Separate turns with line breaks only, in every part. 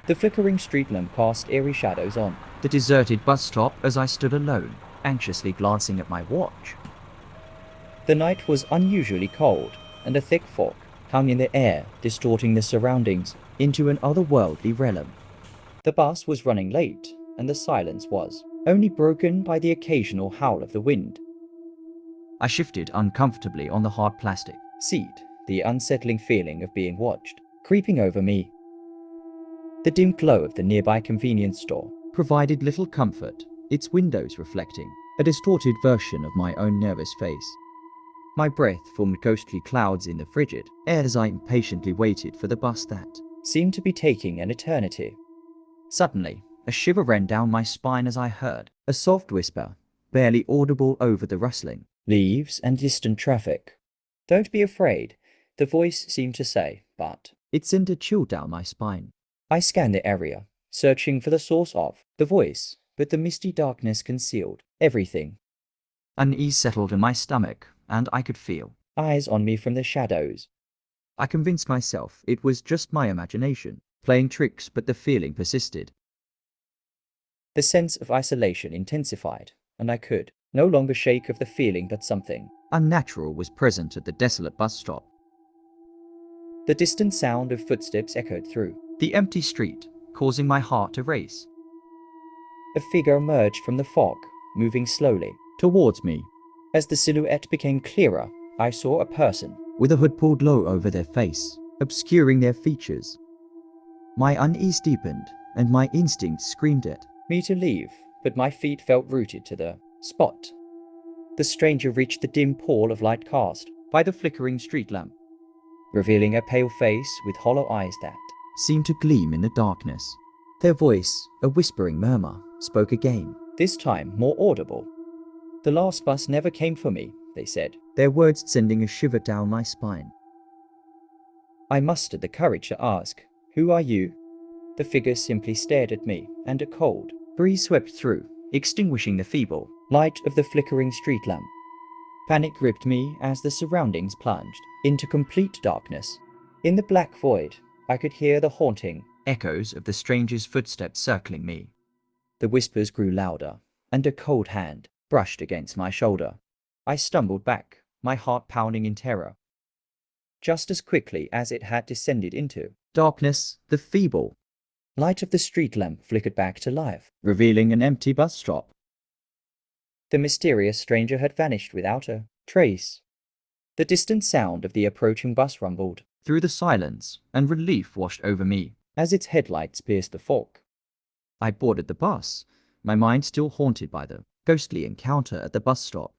The flickering street lamp cast eerie shadows on
The deserted bus stop as I stood alone, anxiously glancing at my watch.
The night was unusually cold, and a thick fog hung in the air, distorting the surroundings into an otherworldly realm. The bus was running late, and the silence was only broken by the occasional howl of the wind.
I shifted uncomfortably on the hard plastic
Seat, the unsettling feeling of being watched, creeping over me. The dim glow of the nearby convenience store
provided little comfort, its windows reflecting a distorted version of my own nervous face. My breath formed ghostly clouds in the frigid air as I impatiently waited for the bus that
seemed to be taking an eternity.
Suddenly, a shiver ran down my spine as I heard a soft whisper, barely audible over the rustling
Leaves and distant traffic. Don't be afraid, the voice seemed to say, but
it sent a chill down my spine.
I scanned the area, searching for the source of the voice, but the misty darkness concealed everything.
Unease settled in my stomach, and I could feel
Eyes on me from the shadows.
I convinced myself it was just my imagination, playing tricks, but the feeling persisted.
The sense of isolation intensified, and I could no longer shake off the feeling that something
unnatural was present at the desolate bus stop.
The distant sound of footsteps echoed through
the empty street, causing my heart to race.
A figure emerged from the fog, moving slowly
Towards me,
as the silhouette became clearer. I saw a person
with a hood pulled low over their face, obscuring their features. My unease deepened, and my instincts screamed at
me to leave, but my feet felt rooted to the spot. The stranger reached the dim pool of light cast
by the flickering street lamp,
revealing a pale face with hollow eyes that
seemed to gleam in the darkness. Their voice, a whispering murmur, spoke again,
this time more audible. The last bus never came for me, they said,
their words sending a shiver down my spine.
I mustered the courage to ask, who are you? The figure simply stared at me, and a cold breeze swept through, extinguishing the feeble light of the flickering street lamp. Panic gripped me as the surroundings plunged into complete darkness. In the black void, I could hear the haunting
echoes of the stranger's footsteps circling me.
The whispers grew louder, and a cold hand brushed against my shoulder. I stumbled back, my heart pounding in terror. Just as quickly as it had descended into
darkness, the feeble
light of the street lamp flickered back to life,
revealing an empty bus stop.
The mysterious stranger had vanished without a trace. The distant sound of the approaching bus rumbled
through the silence, and relief washed over me
as its headlights pierced the fog.
I boarded the bus, my mind still haunted by the ghostly encounter at the bus stop.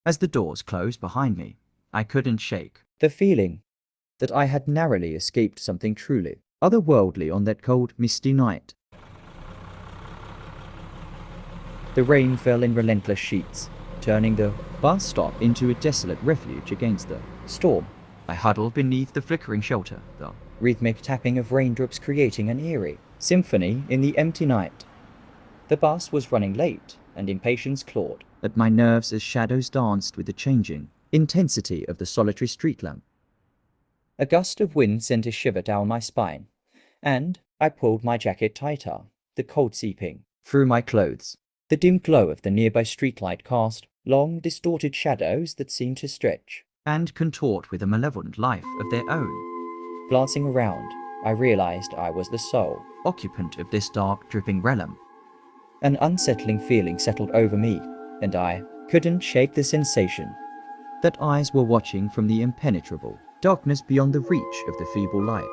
As the doors closed behind me, I couldn't shake
the feeling that I had narrowly escaped something truly otherworldly on that cold, misty night. The rain fell in relentless sheets, turning the bus stop into a desolate refuge against the storm.
I huddled beneath the flickering shelter, the
rhythmic tapping of raindrops creating an eerie symphony in the empty night. The bus was running late, and impatience clawed
at my nerves as shadows danced with the changing intensity of the solitary street lamp.
A gust of wind sent a shiver down my spine, and I pulled my jacket tighter, the cold seeping through my clothes. The dim glow of the nearby streetlight cast long, distorted shadows that seemed to stretch
and contort with a malevolent life of their own.
Glancing around, I realized I was the sole
occupant of this dark, dripping realm.
An unsettling feeling settled over me, and I couldn't shake the sensation
that eyes were watching from the impenetrable darkness beyond the reach of the feeble light.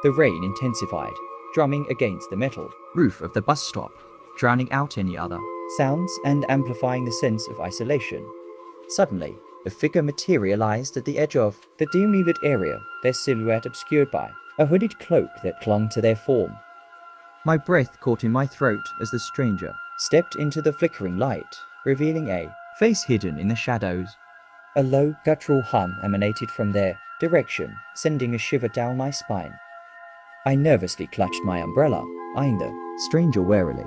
The rain intensified, drumming against the metal
roof of the bus stop, drowning out any other
sounds and amplifying the sense of isolation. Suddenly, a figure materialized at the edge of the dimly lit area, their silhouette obscured by a hooded cloak that clung to their form.
My breath caught in my throat as the stranger
stepped into the flickering light, revealing a
face hidden in the shadows.
A low, guttural hum emanated from their direction, sending a shiver down my spine. I nervously clutched my umbrella, eyeing the
stranger warily.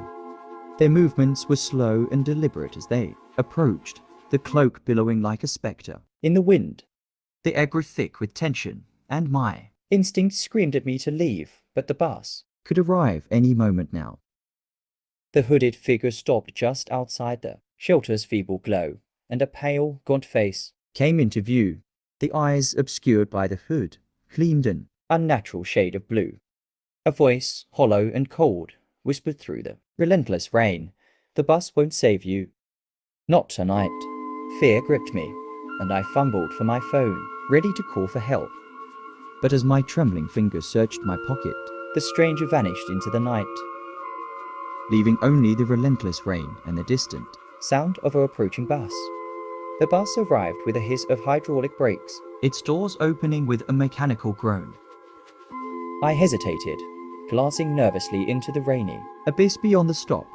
Their movements were slow and deliberate as they approached, the cloak billowing like a spectre
in the wind.
The air grew thick with tension, and my
instinct screamed at me to leave, but the bus
could arrive any moment now.
The hooded figure stopped just outside the shelter's feeble glow, and a pale, gaunt face came into view.
The eyes obscured by the hood gleamed an
unnatural shade of blue. A voice, hollow and cold, whispered through the relentless rain, "The bus won't save you. Not tonight." Fear gripped me, and I fumbled for my phone, ready to call for help.
But as my trembling fingers searched my pocket,
The stranger vanished into the night.
leaving only the relentless rain and the distant
Sound of an approaching bus. The bus arrived with a hiss of hydraulic brakes.
its doors opening with a mechanical groan.
I hesitated, glancing nervously into the rainy
Abyss beyond the stop.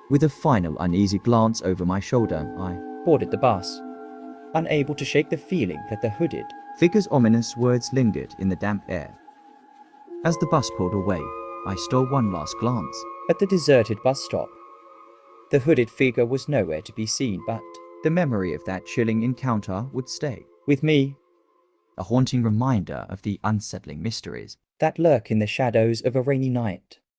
With a final uneasy glance over my shoulder, I
boarded the bus, unable to shake the feeling that the hooded
figure's ominous words lingered in the damp air. As the bus pulled away, I stole one last glance.
at the deserted bus stop. The hooded figure was nowhere to be seen, but
The memory of that chilling encounter would stay,
with me,
a haunting reminder of the unsettling mysteries
that lurk in the shadows of a rainy night.